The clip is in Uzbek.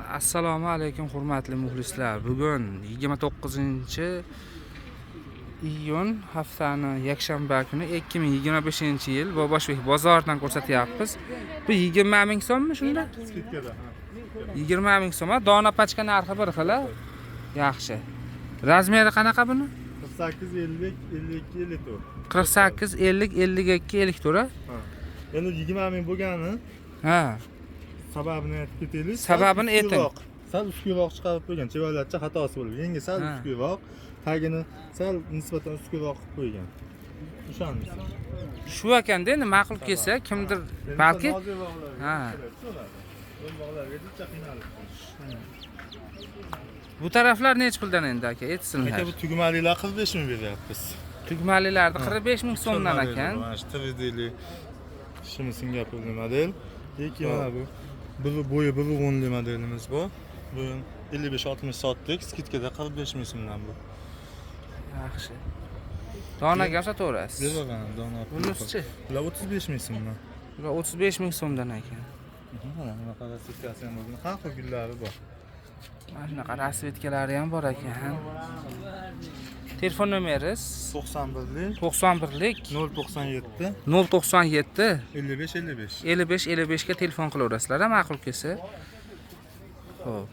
Assalomu alaykum hurmatli muxlislar. Bugun 29-iyun haftani yakshanba kuni 2025-yil Bobosbek bozoridan ko'rsatyapmiz. Bu 20 ming so'mmi shunda? Skitkada, ha. 20 ming so'm. Dona pachka narxi bir xil. Yaxshi. Razmeri qanaqa buni? 48, 50, 52, 54. 48, 50, 52, 54. Ha. Endi 20 ming bo'lgani, Ha. sababini aytib ketaylik. Sababini ayting. Sal uskuyroq chiqarib qo'ygan. Chevalatcha xatosi bo'lib, yangi sal uskuyroq, tagini sal nisbatan uskuyroq qilib qo'ygan. O'shani. Shu ekanda endi ma'qul kelsa, kimdir balki ha. Bu taraflar necha puldan endi aka? Aytsinlar. Aka bu tugmalilar 45 ming beryapmiz. Tugmalilarni 45 ming so'mdan ekan. Mana shu 3D'li shimi Singapurli model. Lekin mana bu bo'yi 1.10 modelimiz bu. Bu 55-60 soatlik skitkada 45 ming so'mdan bu. Yaxshi. Donaga sotaverasiz. Berilgan dona. Bunisi-chi? Bular 35 ming so'mdan. Bular 35 ming so'mdan ekan. Mana bunaqa rasvetkasi ham bor. Har xil gullari bor. Mana shunaqa rasvetkalari ham bor ekan. Telefon nomeringiz 91lik 91lik 097 097 55 55. 55 55 ga telefon qilaverasizlar, ma'qul kelsa. Xo'p.